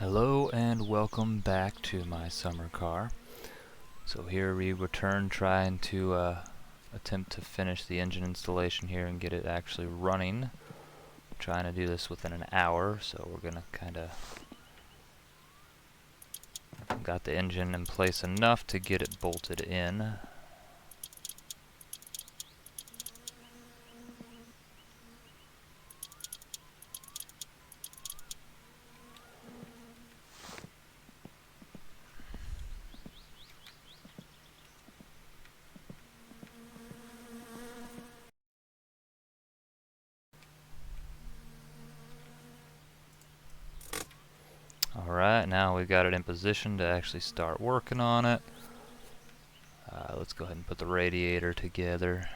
Hello and welcome back to my summer car. So here we return trying to attempt to finish the engine installation here and get it actually running. I'm trying to do this within an hour, so we're gonna kinda got the engine in place enough to get it bolted in. Alright, now we've got it in position to actually start working on it. Let's go ahead and put the radiator together.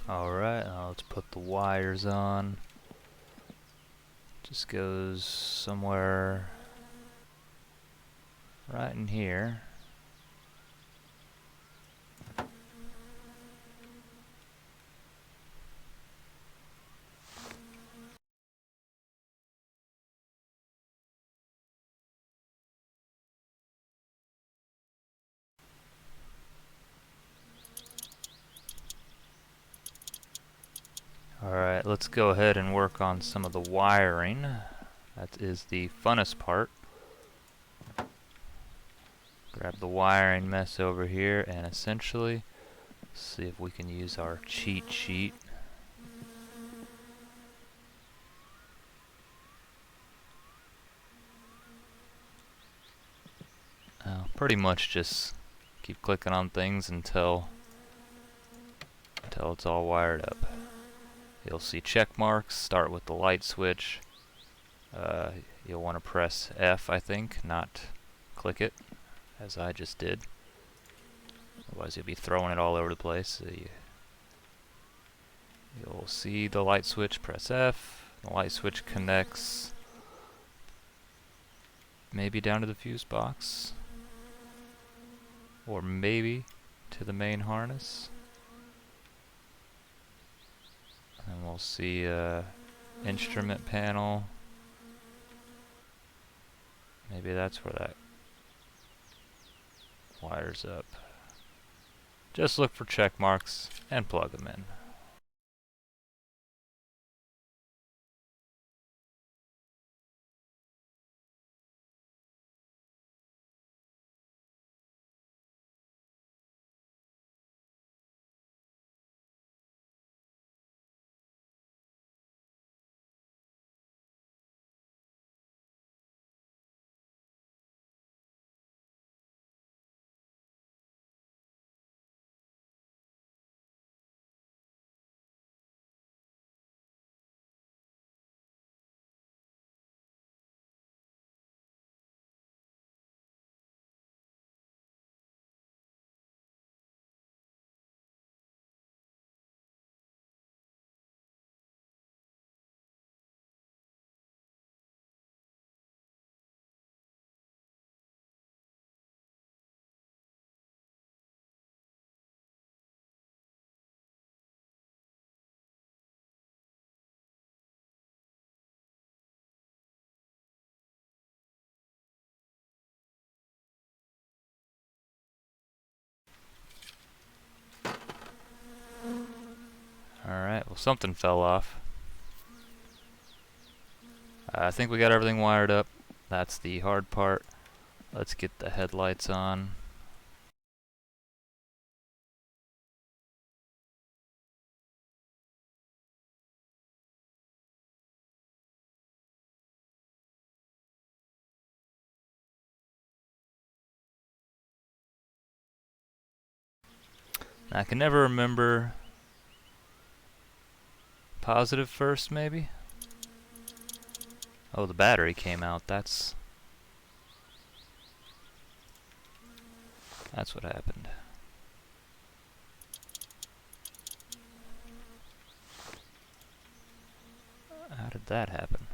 Alright, now let's put the wires on. Just goes somewhere right in here. Alright, let's go ahead and work on some of the wiring. That is the funnest part. Grab the wiring mess over here and essentially see if we can use our cheat sheet. Pretty much just keep clicking on things until it's all wired up. You'll see check marks. Start with the light switch. You'll want to press F, I think, not click it, as I just did. Otherwise you'll be throwing it all over the place. So you'll see the light switch, press F. The light switch connects maybe down to the fuse box, or maybe to the main harness. And we'll see instrument panel. Maybe that's where that wires up. Just look for check marks and plug them in. Alright, well, something fell off. I think we got everything wired up. That's the hard part. Let's get the headlights on. I can never remember. Positive first, maybe? Oh, the battery came out. That's what happened. did that happen?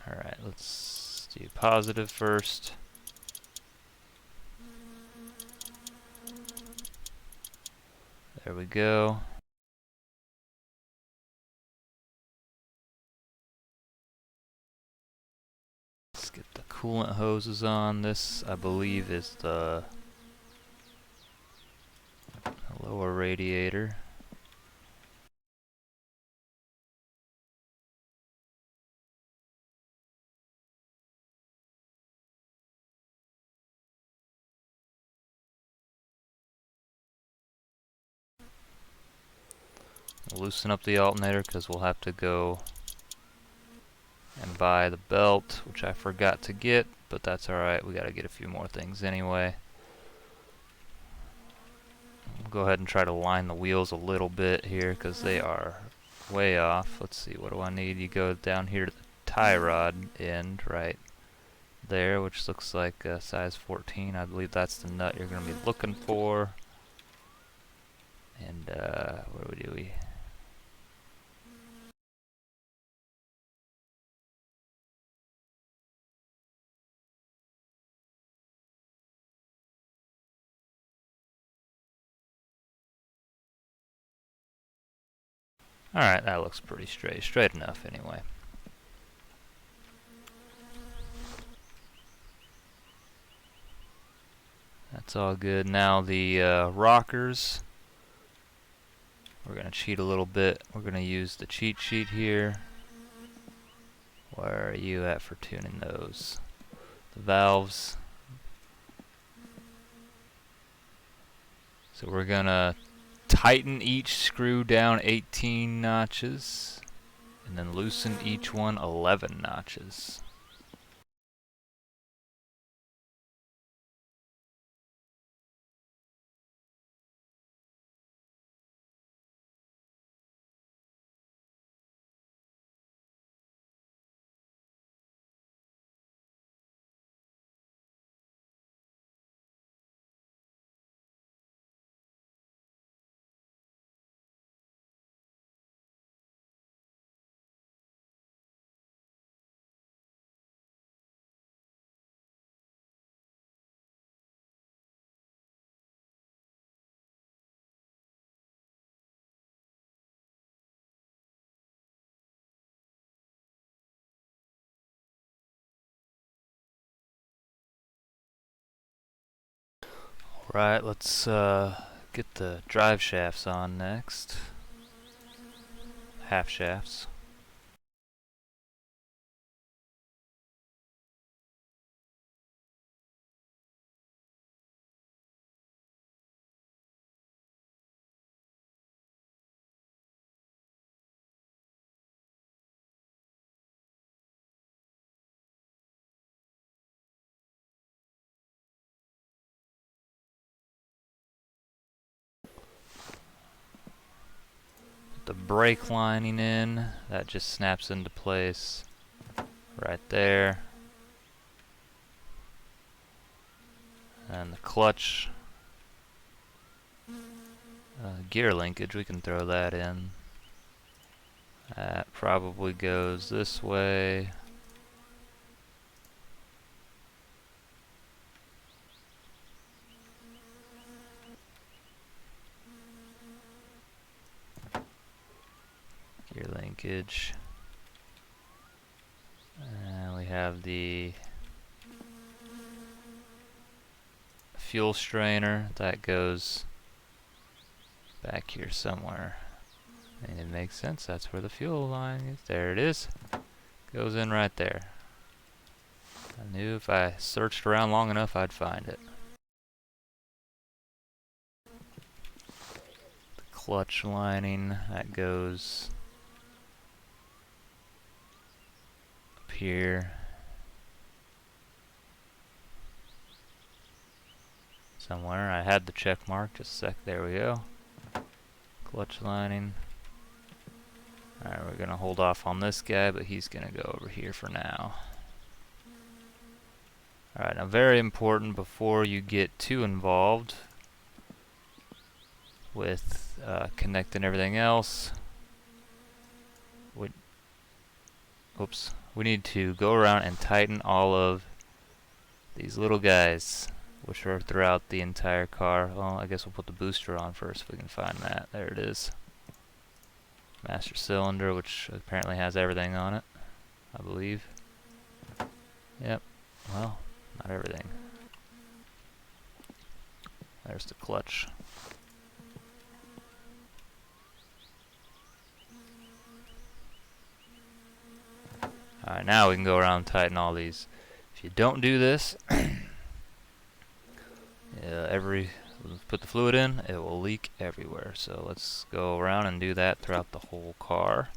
Alright, let's do positive first. There we go. Let's get the coolant hoses on. This, I believe, is the lower radiator. Loosen up the alternator because we'll have to go and buy the belt, which I forgot to get, but that's alright. We gotta get a few more things anyway. We'll go ahead and try to line the wheels a little bit here because they are way off. Let's see, what do I need? You go down here to the tie rod end right there, which looks like a size 14. I believe that's the nut you're going to be looking for. And what do we? Alright, that looks pretty straight enough anyway. That's all good. Now the rockers, we're going to cheat a little bit. We're going to use the cheat sheet here. Where are you at for tuning those? The valves. So we're going to tighten each screw down 18 notches and then loosen each one 11 notches. Right, let's get the drive shafts on next. Half shafts. The brake lining in, that just snaps into place right there. And the clutch gear linkage, we can throw that in. That probably goes this way. Gear linkage. And we have the fuel strainer that goes back here somewhere. And it makes sense, that's where the fuel line is. There it is. Goes in right there. I knew if I searched around long enough I'd find it. The clutch lining, that goes up here. Somewhere. I had the check mark, just a sec, there we go. Clutch lining. Alright, we're gonna hold off on this guy, but he's gonna go over here for now. Alright, now very important before you get too involved with connecting everything else, oops, we need to go around and tighten all of these little guys, which are throughout the entire car. Well, I guess we'll put the booster on first if we can find that. There it is. Master cylinder, which apparently has everything on it, I believe. Yep. Well, not everything. There's the clutch. Alright, now we can go around and tighten all these. If you don't do this, put the fluid in, it will leak everywhere. So let's go around and do that throughout the whole car.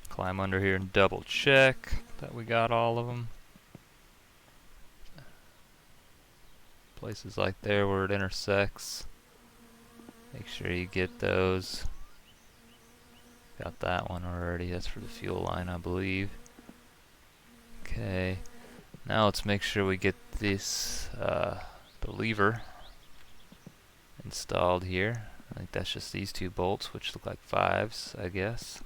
Climb under here and double check that we got all of them. Places like there where it intersects, make sure you get those. Got that one already. That's for the fuel line, I believe. Okay, now let's make sure we get this the lever installed here. I think that's just these two bolts, which look like 5s, I guess.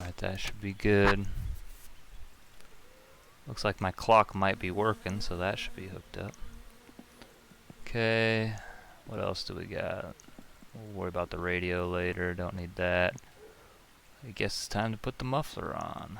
Alright, that should be good. Looks like my clock might be working, so that should be hooked up. Okay, what else do we got? We'll worry about the radio later, don't need that. I guess it's time to put the muffler on.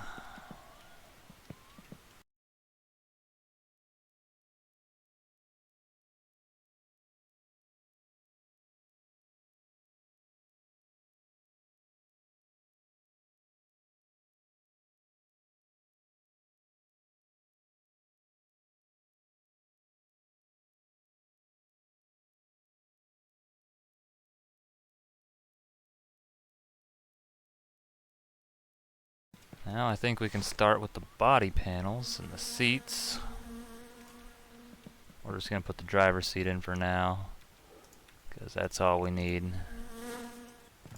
Now I think we can start with the body panels and the seats. We're just going to put the driver's seat in for now, because that's all we need.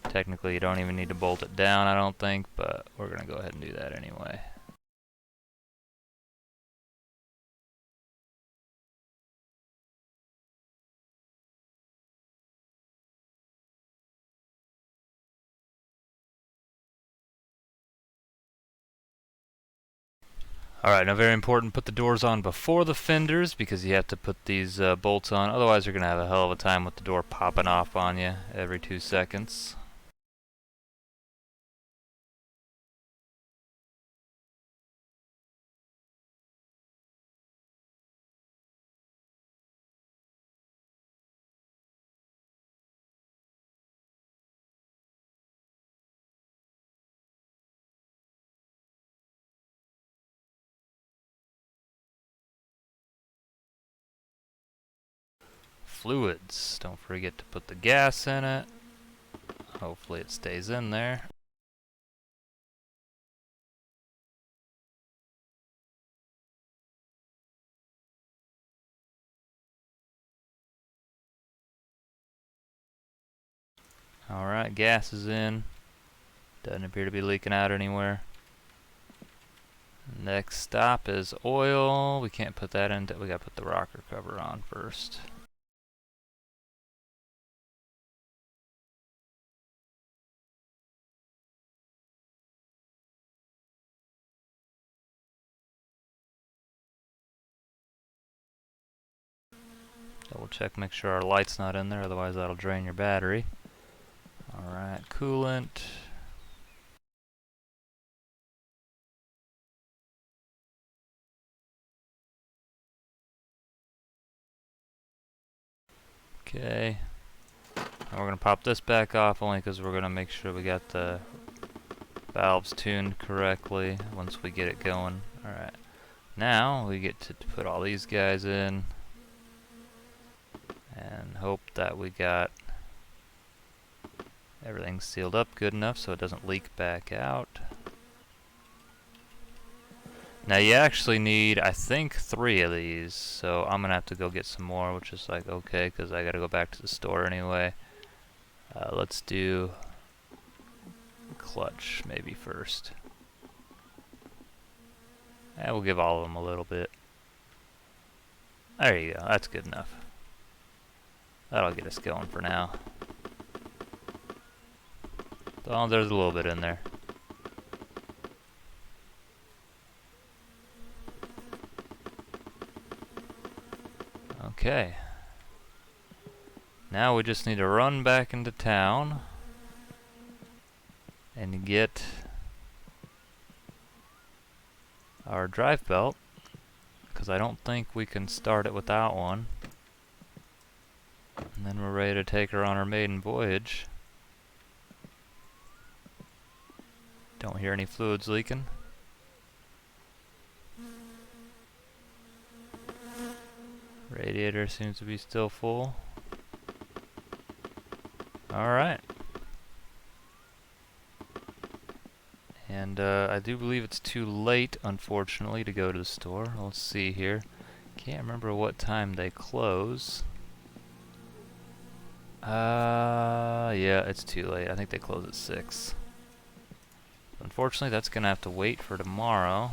Technically you don't even need to bolt it down, I don't think, but we're going to go ahead and do that anyway. Alright, now very important, put the doors on before the fenders, because you have to put these bolts on, otherwise you're going to have a hell of a time with the door popping off on you every 2 seconds. Fluids, don't forget to put the gas in it. Hopefully it stays in there. Alright, gas is in. Doesn't appear to be leaking out anywhere. Next stop is oil. We can't put that in, we gotta put the rocker cover on first. Double check, make sure our light's not in there, otherwise that'll drain your battery. Alright, coolant. Okay. Now we're going to pop this back off only because we're going to make sure we got the valves tuned correctly once we get it going. Alright. Now we get to put all these guys in and hope that we got everything sealed up good enough so it doesn't leak back out. Now you actually need, I think, 3 of these, so I'm gonna have to go get some more, which is like okay, because I gotta go back to the store anyway. Let's do clutch maybe first. And we'll give all of them a little bit. There you go, that's good enough. That'll get us going for now. Oh, there's a little bit in there. Okay. Now we just need to run back into town and get our drive belt, because I don't think we can start it without one. And then we're ready to take her on our maiden voyage. Don't hear any fluids leaking. Radiator seems to be still full. Alright. And I do believe it's too late, unfortunately, to go to the store. Let's see here. Can't remember what time they close. Yeah, it's too late. I think they close at 6. Unfortunately, that's gonna have to wait for tomorrow.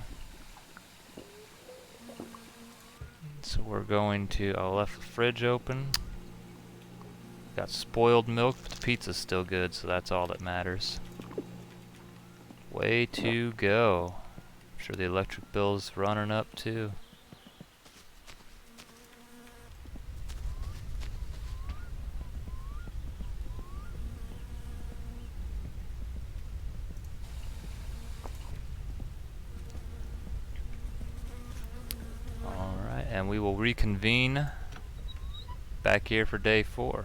So we're going to, I left the fridge open. Got spoiled milk, but the pizza's still good, so that's all that matters. Way to go. I'm sure the electric bill's running up too. Alright, and we will reconvene back here for day 4.